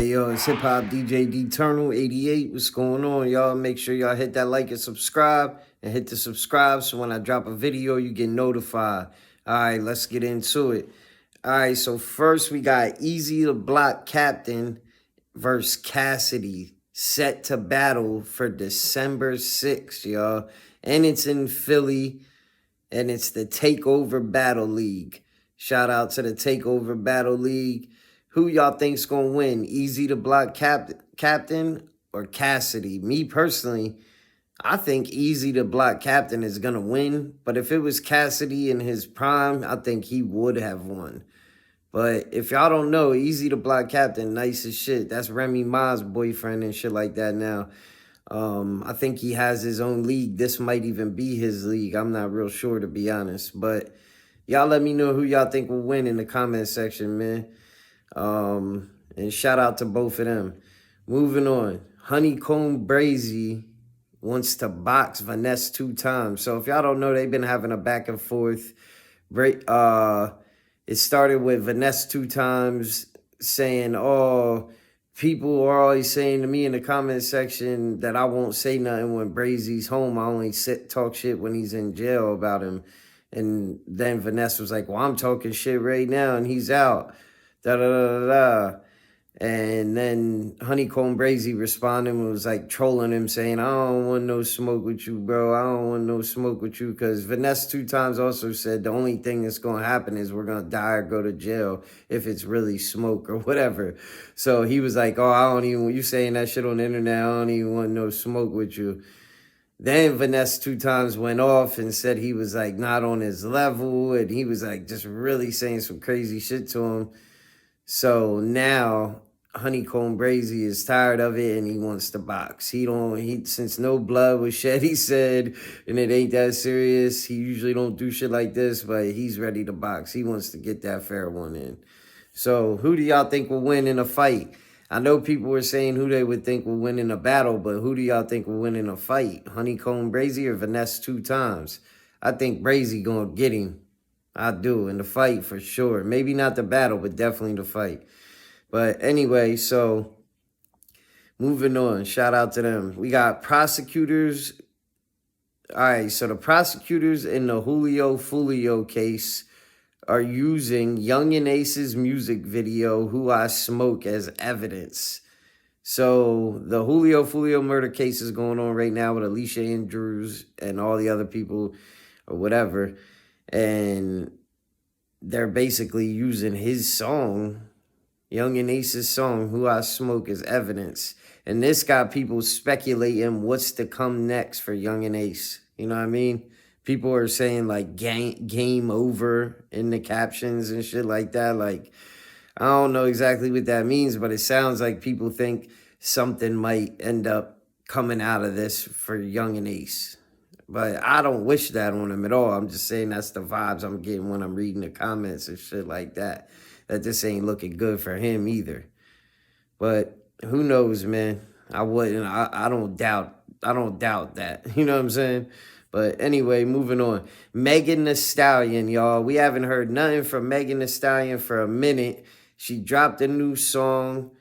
Hey, yo, it's Hip Hop DJ Eternal 88. What's going on, y'all? Make sure y'all hit that like and subscribe, and hit the subscribe so when I drop a video, you get notified. All right, let's get into it. All right, so first we got Eazy Tha Block Captain versus Cassidy set to battle for December 6th, y'all. And it's in Philly, and it's the Takeover Battle League. Shout out to the Takeover Battle League. Who y'all think's gonna win? Eazy Tha Block Captain or Cassidy? Me personally, I think Eazy Tha Block Captain is gonna win. But if it was Cassidy in his prime, I think he would have won. But if y'all don't know, Eazy Tha Block Captain, nice as shit. That's Remy Ma's boyfriend and shit like that now. I think he has his own league. This might even be his league. I'm not real sure, to be honest. But y'all let me know who y'all think will win in the comment section, man. And shout out to both of them. Moving on. Honeykomb Brazy wants to box Vaness 2 times. So if y'all don't know, they've been having a back and forth. It started with Vaness 2 times saying, oh, people are always saying to me in the comment section that I won't say nothing when Brazy's home. I only talk shit when he's in jail about him. And then Vaness was like, well, I'm talking shit right now and he's out. Da-da-da-da-da. And then Honeykomb Brazy responded and was like trolling him, saying, I don't want no smoke with you, bro. I don't want no smoke with you. Because Vaness 2 times also said the only thing that's going to happen is we're going to die or go to jail if it's really smoke or whatever. So he was like, oh, I don't even, you saying that shit on the internet, I don't even want no smoke with you. Then Vaness 2 times went off and said he was like not on his level. And he was like just really saying some crazy shit to him. So now Honeykomb Brazy is tired of it and he wants to box. Since no blood was shed, he said, and it ain't that serious. He usually don't do shit like this, but he's ready to box. He wants to get that fair one in. So who do y'all think will win in a fight? I know people were saying who they would think will win in a battle, but who do y'all think will win in a fight? Honeykomb Brazy or Vaness 2 times? I think Brazy gonna get him. I do, in the fight for sure. Maybe not the battle, but definitely the fight. But anyway, so moving on. Shout out to them. We got prosecutors. All right, so the prosecutors in the Julio Fulio case are using Yungeen Ace's music video, Who I Smoke, as evidence. So the Julio Fulio murder case is going on right now with Alicia Andrews and all the other people or whatever. And they're basically using his song, Yungeen Ace's song, Who I Smoke, as evidence. And this got people speculating what's to come next for Yungeen Ace. You know what I mean? People are saying, like, game over in the captions and shit like that. Like, I don't know exactly what that means, but it sounds like people think something might end up coming out of this for Yungeen Ace. But I don't wish that on him at all. I'm just saying that's the vibes I'm getting when I'm reading the comments and shit like that. That this ain't looking good for him either. But who knows, man? I don't doubt that. You know what I'm saying? But anyway, moving on. Megan Thee Stallion, y'all. We haven't heard nothing from Megan Thee Stallion for a minute. She dropped a new song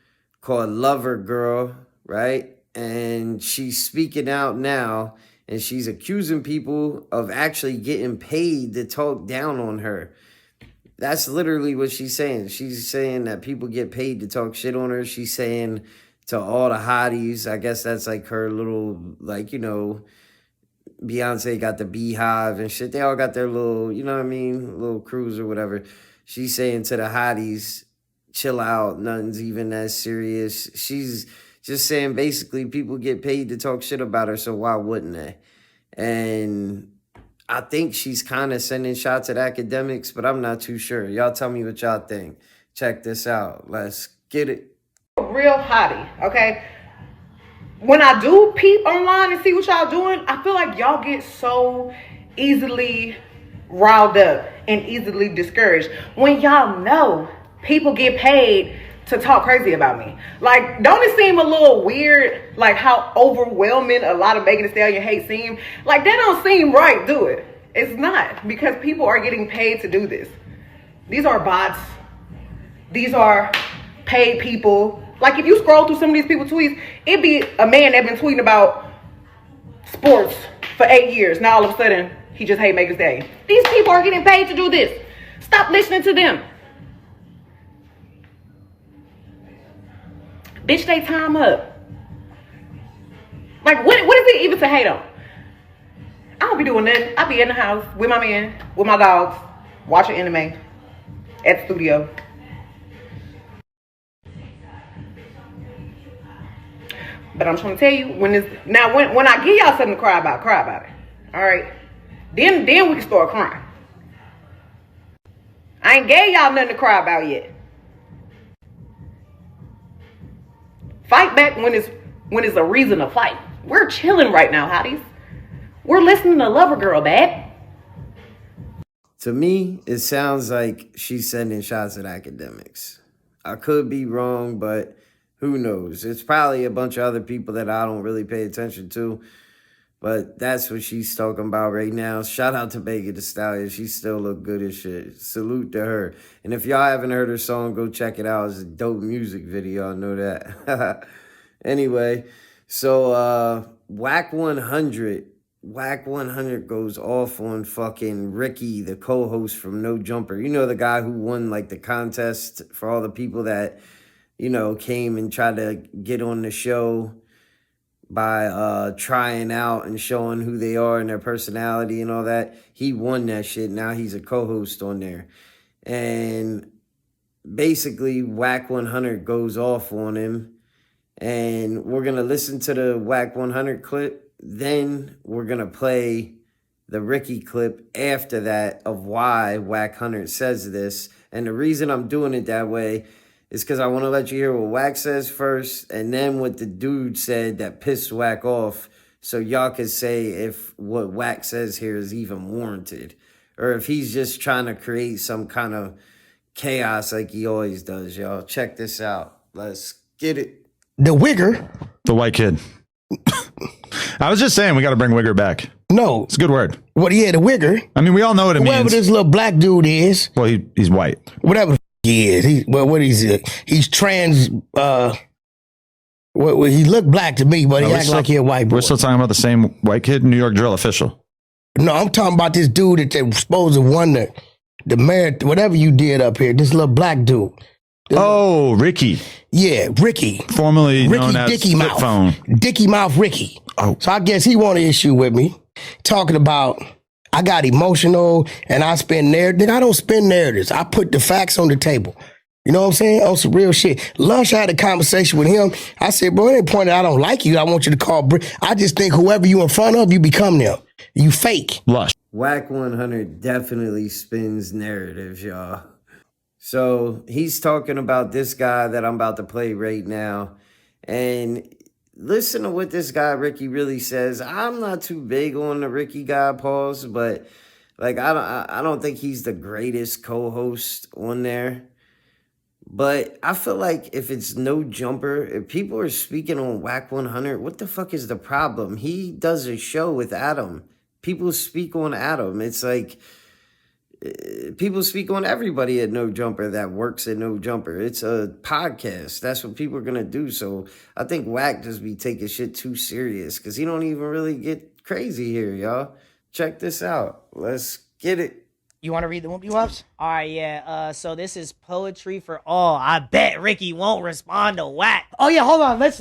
called Lover Girl, right? And she's speaking out now. And she's accusing people of actually getting paid to talk down on her. That's literally what she's saying. She's saying that people get paid to talk shit on her. She's saying to all the hotties, I guess that's like her little, like, you know, Beyonce got the Beehive and shit. They all got their little, you know what I mean, little crews or whatever. She's saying to the hotties, chill out, nothing's even that serious. She's just saying basically people get paid to talk shit about her, so why wouldn't they? And I think she's kind of sending shots at academics, but I'm not too sure. Y'all tell me what y'all think. Check this out. Let's get it. Real hottie, okay? When I do peep online and see what y'all doing, I feel like y'all get so easily riled up and easily discouraged when y'all know people get paid to talk crazy about me. Like, don't it seem a little weird, like how overwhelming a lot of Megan Thee Stallion hate seem? Like, that don't seem right, do it? It's not, because people are getting paid to do this. These are bots. These are paid people Like, if you scroll through some of these people's tweets, it'd be a man that been tweeting about sports for 8 years. Now all of a sudden, he just hate Megan Thee Stallion. These people are getting paid to do this. Stop listening to them. Bitch, they time up. Like, what is it even to hate on? I don't be doing nothing. I be in the house with my man, with my dogs, watching anime at the studio. But I'm trying to tell you, when I give y'all something to cry about it. All right? Then we can start crying. I ain't gave y'all nothing to cry about yet. Fight back when it's a reason to fight. We're chilling right now, hotties. We're listening to Lover Girl, babe. To me, it sounds like she's sending shots at academics. I could be wrong, but who knows? It's probably a bunch of other people that I don't really pay attention to. But that's what she's talking about right now. Shout out to Megan Thee Stallion. She still look good as shit. Salute to her. And if y'all haven't heard her song, go check it out. It's a dope music video. I know that. Anyway, so Wack 100 goes off on fucking Ricky, the co-host from No Jumper. You know, the guy who won like the contest for all the people that, you know, came and tried to get on the show by trying out and showing who they are and their personality and all that. He won that shit. Now he's a co-host on there. And basically, Wack 100 goes off on him. And we're going to listen to the Wack 100 clip. Then we're going to play the Ricky clip after that of why Wack 100 says this. And the reason I'm doing it that way is because I want to let you hear what Wack says first, and then what the dude said that pissed Wack off, so y'all can say if what Wack says here is even warranted, or if he's just trying to create some kind of chaos like he always does, y'all. Check this out. Let's get it. The Wigger. The white kid. I was just saying we got to bring Wigger back. No. It's a good word. What? Yeah, the Wigger. I mean, we all know what it Whoever means. this little black dude is. Well, he's white. Whatever the he is. What is it? He's trans. He looked black to me, but he act like he a white boy. We're still talking about the same white kid, New York drill official. No, I'm talking about this dude that they were supposed to won the mayor, whatever you did up here. This little black dude. Oh, Ricky. Yeah, Ricky. Formerly Ricky known as Dicky Flip Mouth. Phone. Dicky Mouth Ricky. Oh. So I guess he want to issue with me, talking about I got emotional and I spin narratives. I don't spin narratives. I put the facts on the table. You know what I'm saying? On some real shit. Lunch, I had a conversation with him. I said, bro, it ain't point that I don't like you. I want you to call. I just think whoever you in front of, you become them. You fake. Lush. Wack 100 definitely spins narratives, y'all. So he's talking about this guy that I'm about to play right now. And listen to what this guy, Ricky, really says. I'm not too big on the Ricky guy, pause, but like I don't think he's the greatest co-host on there. But I feel like if it's No Jumper, if people are speaking on Wack 100, what the fuck is the problem? He does a show with Adam. People speak on Adam. It's like people speak on everybody at No Jumper that works at No Jumper. It's a podcast. That's what people are going to do. So I think Wack just be taking shit too serious because he don't even really get crazy here, y'all. Check this out. Let's get it. You want to read the Wimpy Wops? All right, yeah. So this is poetry for all. I bet Ricky won't respond to Wack. Oh yeah, hold on. Let's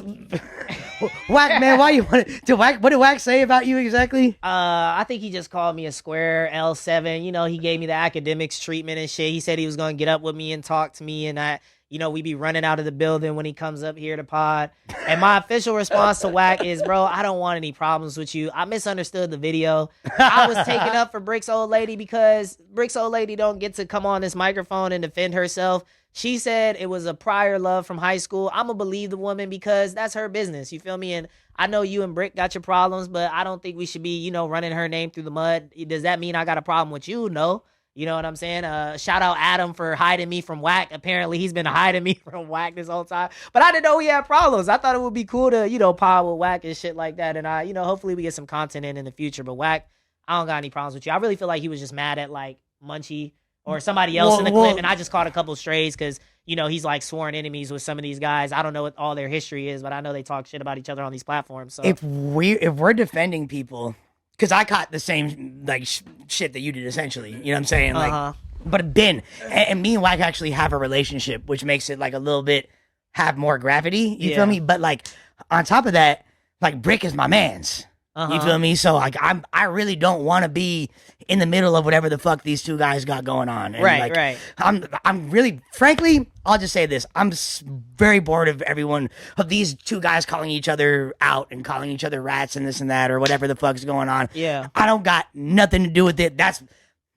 Wack, man. Why you want to Wack? What did Wack say about you exactly? I think he just called me a square L7. You know, he gave me the academics treatment and shit. He said he was gonna get up with me and talk to me, and we be running out of the building when he comes up here to pod. And my official response to Wack is, bro, I don't want any problems with you. I misunderstood the video. I was taking up for Brick's old lady because Brick's old lady don't get to come on this microphone and defend herself. She said it was a prior love from high school. I'm going to believe the woman because that's her business. You feel me? And I know you and Brick got your problems, but I don't think we should be, running her name through the mud. Does that mean I got a problem with you? No. You know what I'm saying? Shout out Adam for hiding me from Wack. Apparently, he's been hiding me from Wack this whole time. But I didn't know he had problems. I thought it would be cool to, pod with Wack and shit like that. And, hopefully we get some content in the future. But Wack, I don't got any problems with you. I really feel like he was just mad at, like, Munchie or somebody else in the clip. And I just caught a couple strays because, he's like sworn enemies with some of these guys. I don't know what all their history is, but I know they talk shit about each other on these platforms. So If we're defending people, because I caught the same like shit that you did essentially. You know what I'm saying? Like, but Ben and me and Wack actually have a relationship, which makes it like a little bit have more gravity. You feel me? But like on top of that, like Brick is my man's. You feel me? So like I really don't want to be in the middle of whatever the fuck these two guys got going on. And Right. I'm really, frankly, I'll just say this: I'm very bored of these two guys calling each other out and calling each other rats and this and that or whatever the fuck's going on. Yeah. I don't got nothing to do with it.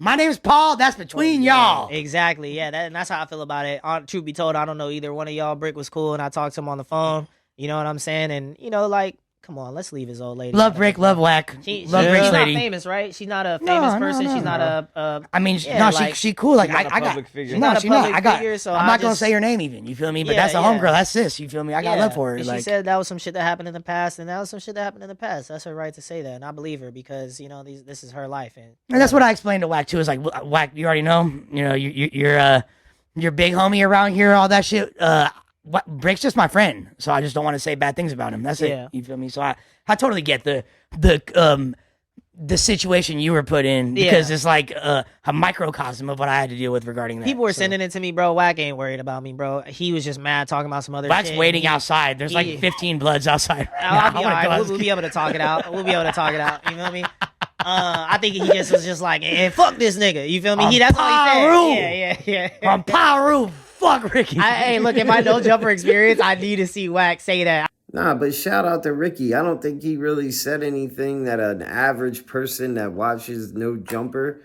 My name's Paul. That's between y'all. Exactly. Yeah, and that's how I feel about it. Truth be told, I don't know either one of y'all. Brick was cool, and I talked to him on the phone. You know what I'm saying? And like, come on, let's leave his old lady. Love Brick, love Wack. She's love Brick's not lady. famous, right? She's not a famous person. No. She's not a. I mean, like, she cool. Like not a I got. public figure. No, not a she not. public I got. figure, so I'm I not gonna just- say her name even. You feel me? But Yeah, that's a yeah. homegirl. That's sis. You feel me? I got love for her. And Like, she said that was some shit that happened in the past, and that was some shit that happened in the past. That's her right to say that, and I believe her because this is her life, and that's what I explained to Wack too. Is like, Wack, you already know. You're big homie around here. All that shit. Brick's just my friend, so I just don't want to say bad things about him. That's Yeah. it. You feel me? So I totally get the situation you were put in because it's like a microcosm of what I had to deal with regarding that. people were sending it to me, bro. Wack ain't worried about me, bro. He was just mad talking about some other Wack's shit. waiting outside. There's like 15 Bloods outside. Right I'll now. be all right. We'll be able to talk it out. We'll be able to talk it out. You know what I mean? I think he just was just like, fuck this nigga. You feel me? That's all he said. Yeah. From Paru, fuck Ricky. Hey, look, in my no jumper experience, I need to see Wack say that. Nah, but shout out to Ricky. I don't think he really said anything that an average person that watches No Jumper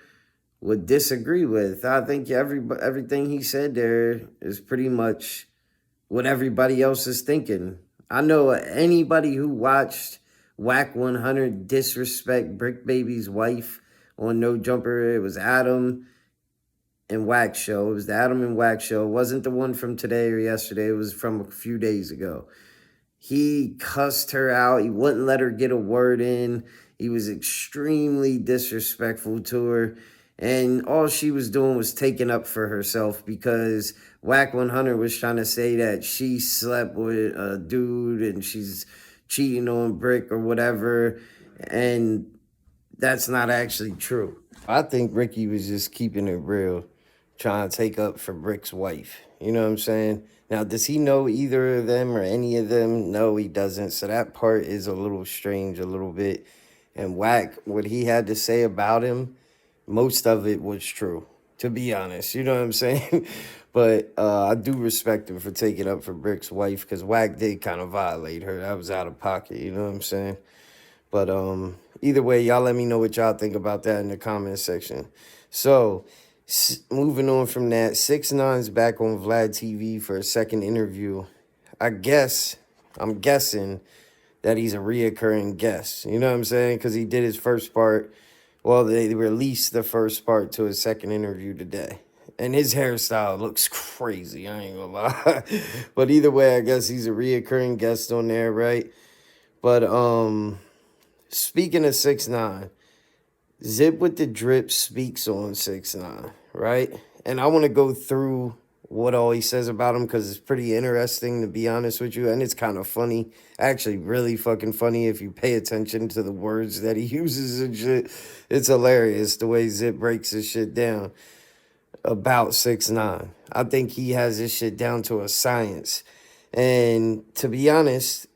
would disagree with. I think everything he said there is pretty much what everybody else is thinking. I know anybody who watched Wack 100 disrespect Brick Baby's wife on No Jumper. It was Adam and Wack show. It was the Adam and Wack show. It wasn't the one from today or yesterday. It was from a few days ago. He cussed her out. He wouldn't let her get a word in. He was extremely disrespectful to her. And all she was doing was taking up for herself because Wack 100 was trying to say that she slept with a dude and she's cheating on Brick or whatever. And that's not actually true. I think Ricky was just keeping it real, trying to take up for Brick's wife. You know what I'm saying? Now, does he know either of them or any of them? No, he doesn't. So that part is a little strange, a little bit. And Wack, what he had to say about him, most of it was true, to be honest. You know what I'm saying? But I do respect him for taking up for Brick's wife because Wack did kind of violate her. That was out of pocket, you know what I'm saying? But either way, y'all let me know what y'all think about that in the comment section. So, moving on from that, 6ix9ine's back on Vlad TV for a second interview. I'm guessing that he's a reoccurring guest. You know what I'm saying? Because he did his first part. Well, they released the first part to his second interview today. And his hairstyle looks crazy, I ain't gonna lie. But either way, I guess he's a reoccurring guest on there, right? But speaking of 6ix9ine, Zipwitthedrip speaks on 6ix9ine, right? And I want to go through what all he says about him because it's pretty interesting, to be honest with you. And it's kind of funny. Actually, really fucking funny if you pay attention to the words that he uses and shit. It's hilarious the way Zip breaks his shit down about 6ix9ine. I think he has this shit down to a science. And to be honest,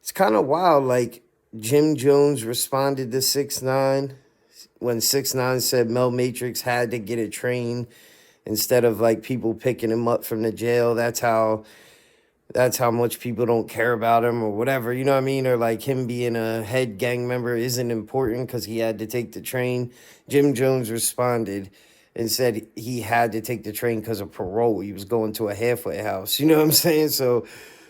it's kind of wild. Like, Jim Jones responded to 6ix9ine when 6ix9ine said Mel Matrix had to get a train instead of like people picking him up from the jail. That's how much people don't care about him or whatever, you know what I mean? Or like him being a head gang member isn't important because he had to take the train. Jim Jones responded and said he had to take the train because of parole. He was going to a halfway house, you know what I'm saying? So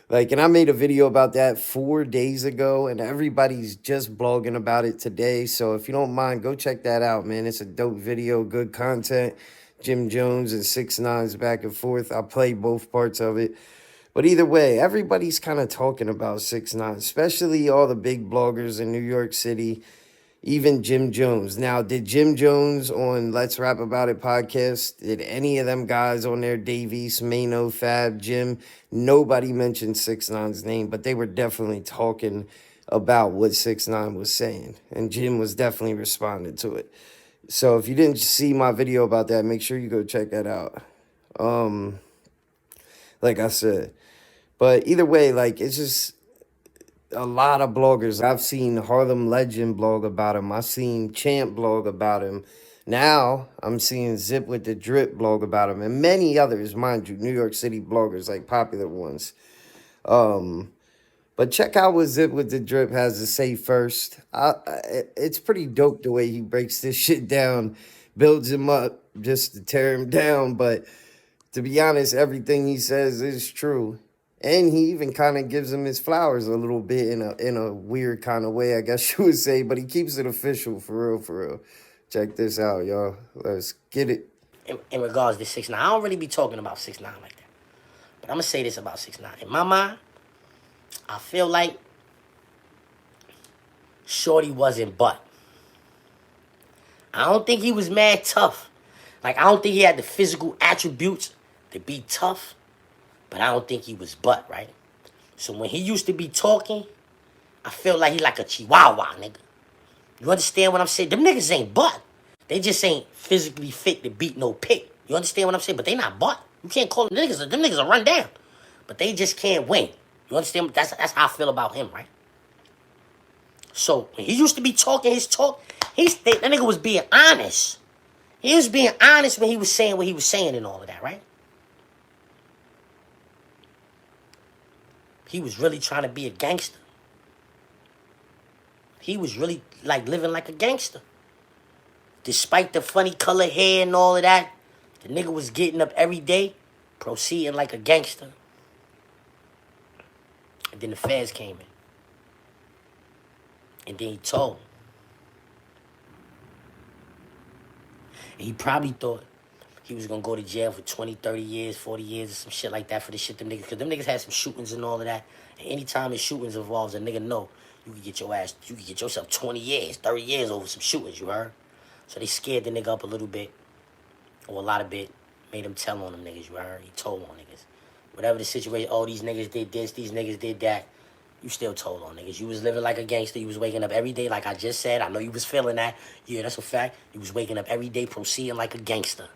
like, and I made a video about that 4 days ago, and everybody's just blogging about it today. So if you don't mind, go check that out, man. It's a dope video, good content. Jim Jones and 6ix9ine's back and forth. I'll play both parts of it. But either way, everybody's kind of talking about 6ix9ine, especially all the big bloggers in New York City. Even Jim Jones. Now, did Jim Jones on Let's Rap About It podcast, did any of them guys on there, Davies, Mano, Fab, Jim, nobody mentioned 6ix9ine's name, but they were definitely talking about what 6ix9ine was saying. And Jim was definitely responding to it. So if you didn't see my video about that, make sure you go check that out. Like I said. But either way, like, it's just a lot of bloggers. I've seen Harlem Legend blog about him. I've seen Champ blog about him. Now I'm seeing Zipwitthedrip blog about him, and many others, mind you, New York City bloggers, like popular ones. But check out what Zipwitthedrip has to say first. It's pretty dope the way he breaks this shit down, builds him up just to tear him down. But to be honest, everything he says is true. And he even kind of gives him his flowers a little bit in a weird kind of way, I guess you would say. But he keeps it official, for real, for real. Check this out, y'all. Let's get it. In regards to 6ix9ine, I don't really be talking about 6ix9ine like that. But I'm going to say this about 6ix9ine. In my mind, I feel like Shorty wasn't butt. I don't think he was mad tough. Like, I don't think he had the physical attributes to be tough. But I don't think he was butt, right? So when he used to be talking, I feel like he like a chihuahua, nigga. You understand what I'm saying? Them niggas ain't butt. They just ain't physically fit to beat no pig. You understand what I'm saying? But they not butt. You can't call them niggas. Them niggas are run down. But they just can't win. You understand? That's how I feel about him, right? So when he used to be talking his talk, that nigga was being honest. He was being honest when he was saying what he was saying and all of that, right? He was really trying to be a gangster. He was really like living like a gangster. Despite the funny color hair and all of that, the nigga was getting up every day, proceeding like a gangster. And then the feds came in. And then he told. And he probably thought he was going to go to jail for 20, 30 years, 40 years, or some shit like that for the shit them niggas. Because them niggas had some shootings and all of that. And anytime the shootings involves a nigga know, you can get yourself 20 years, 30 years over some shootings, you heard? So they scared the nigga up a little bit, or a lot of bit, made him tell on them niggas, you heard? He told on niggas. Whatever the situation, oh, these niggas did this, these niggas did that, you still told on niggas. You was living like a gangster. You was waking up every day, like I just said. I know you was feeling that. Yeah, that's a fact. You was waking up every day, proceeding like a gangster.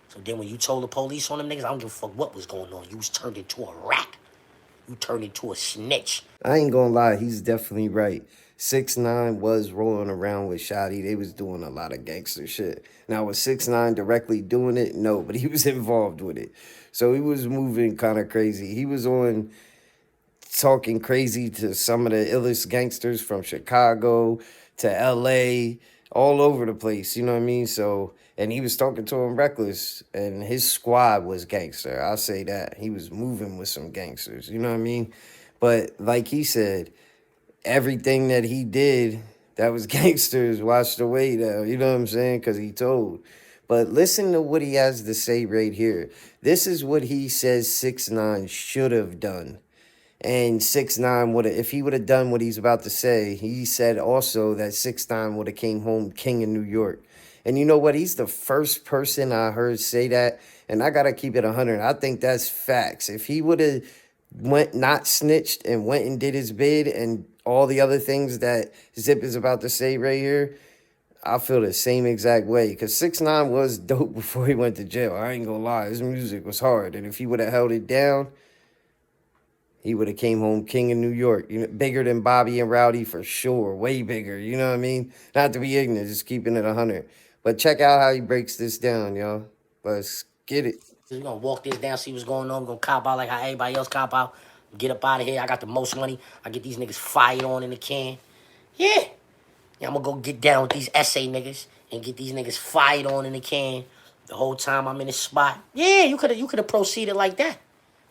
So then when you told the police on them niggas, I don't give a fuck what was going on. You was turned into a rat. You turned into a snitch. I ain't gonna lie, he's definitely right. 6ix9ine was rolling around with Shotty. They was doing a lot of gangster shit. Now, was 6ix9ine directly doing it? No, but he was involved with it. So he was moving kind of crazy. He was on talking crazy to some of the illest gangsters from Chicago to LA, all over the place, you know what I mean? So, and he was talking to him reckless, and his squad was gangster. I'll say that. He was moving with some gangsters, you know what I mean? But like he said, everything that he did that was gangsters washed away though, you know what I'm saying? Because he told. But listen to what he has to say right here. This is what he says 6ix9ine should have done. And 6ix9ine would have, if he would have done what he's about to say, he said also that 6ix9ine would have came home king in New York. And you know what? He's the first person I heard say that. And I got to keep it 100. I think that's facts. If he would have not snitched and went and did his bid and all the other things that Zip is about to say right here, I feel the same exact way. Because 6ix9ine was dope before he went to jail. I ain't going to lie. His music was hard. And if he would have held it down, he would have came home king in New York. You know, bigger than Bobby and Rowdy for sure. Way bigger. You know what I mean? Not to be ignorant, just keeping it 100. But check out how he breaks this down, y'all. Let's get it. We're going to walk this down, see what's going on. We're going to cop out like how everybody else cop out. Get up out of here. I got the most money. I get these niggas fired on in the can. Yeah. I'm going to go get down with these essay niggas and get these niggas fired on in the can the whole time I'm in the spot. Yeah, you could have proceeded like that.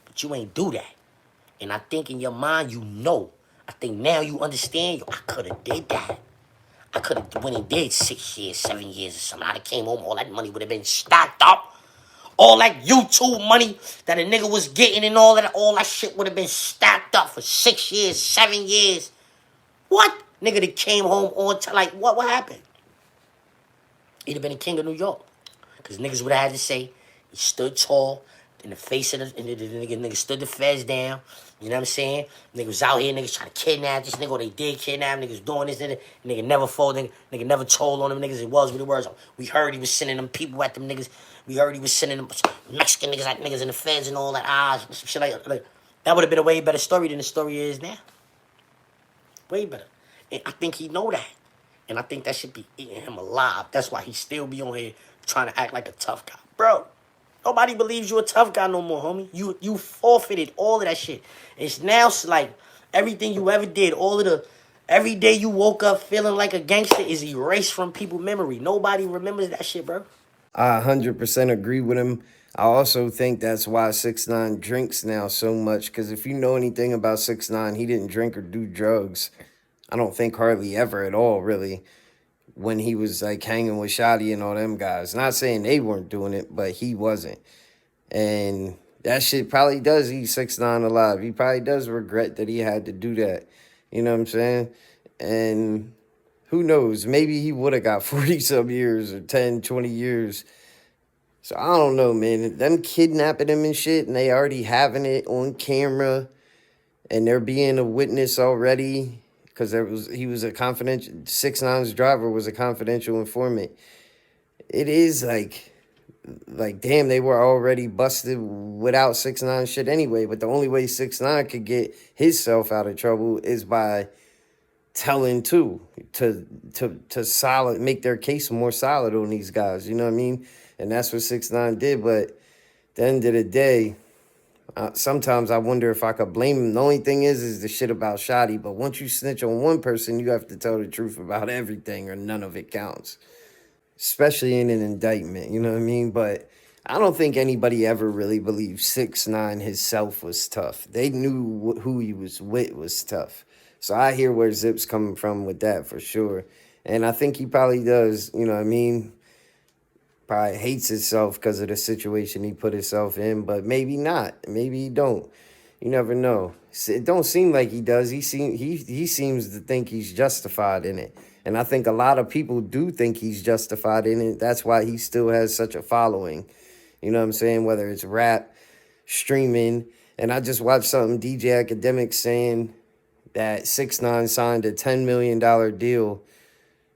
But you ain't do that. And I think in your mind, you know. I think now you understand. Yo, I could have did that. I could have went and did 6 years, 7 years or something. I'd have came home. All that money would have been stacked up. All that YouTube money that a nigga was getting and all that shit would have been stacked up for 6 years, 7 years. What? Nigga that came home on time. Like, what happened? He'd have been the king of New York. Because niggas would have had to say, he stood tall in the face of the nigga stood the feds down. You know what I'm saying? Niggas was out here, niggas trying to kidnap this nigga, or they did kidnap him, niggas doing this, nigga never folded, nigga never told on them niggas. It was what it was. We heard he was sending them people at them niggas. We heard he was sending them Mexican niggas like niggas in the feds and all that. Some shit like that would have been a way better story than the story is now. Way better. And I think he know that. And I think that should be eating him alive. That's why he still be on here trying to act like a tough guy. Bro, nobody believes you a tough guy no more, homie. You forfeited all of that shit. It's now like everything you ever did, every day you woke up feeling like a gangster is erased from people's memory. Nobody remembers that shit, bro. I 100% agree with him. I also think that's why 6ix9ine drinks now so much. Because if you know anything about 6ix9ine, he didn't drink or do drugs. I don't think hardly ever at all, really, when he was like hanging with Shotty and all them guys. Not saying they weren't doing it, but he wasn't. And that shit probably does eat 6ix9ine alive. He probably does regret that he had to do that. You know what I'm saying? And who knows? Maybe he would have got 40-some years or 10, 20 years. So I don't know, man. Them kidnapping him and shit, and they already having it on camera, and there being a witness already, because he was a confidential, 6ix9ine's driver was a confidential informant. It is like, damn, they were already busted without 6ix9ine shit anyway. But the only way 6ix9ine could get himself out of trouble is by telling to make their case more solid on these guys. You know what I mean? And that's what 6ix9ine did. But at the end of the day, sometimes I wonder if I could blame him. The only thing is the shit about Shotty. But once you snitch on one person, you have to tell the truth about everything or none of it counts. Especially in an indictment, you know what I mean? But I don't think anybody ever really believed 6ix9ine himself was tough. They knew who he was with was tough. So I hear where Zip's coming from with that for sure. And I think he probably does, you know what I mean? Probably hates himself because of the situation he put himself in, but maybe not. Maybe he don't. You never know. It don't seem like he does. He seems to think he's justified in it. And I think a lot of people do think he's justified in it. That's why he still has such a following. You know what I'm saying? Whether it's rap, streaming. And I just watched something DJ Academic saying that 6ix9ine signed a $10 million deal,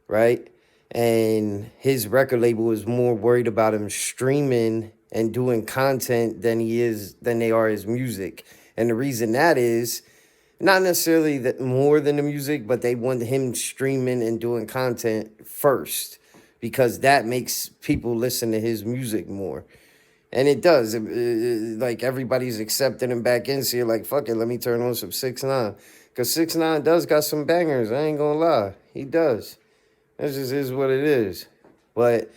right? And his record label was more worried about him streaming and doing content than they are his music. And the reason that is not necessarily that more than the music, but they want him streaming and doing content first because that makes people listen to his music more. And it does. Like everybody's accepting him back in, so you're like, fuck it, let me turn on some 6ix9ine. Because 6ix9ine does got some bangers, I ain't gonna lie. He does. That just is what it is. But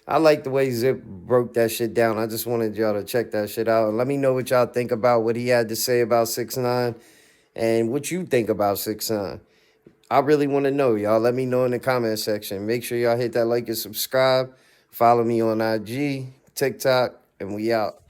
I like the way Zip broke that shit down. I just wanted y'all to check that shit out. And let me know what y'all think about what he had to say about 6ix9ine and what you think about 6ix9ine. I really want to know, y'all. Let me know in the comment section. Make sure y'all hit that like and subscribe. Follow me on IG, TikTok, and we out.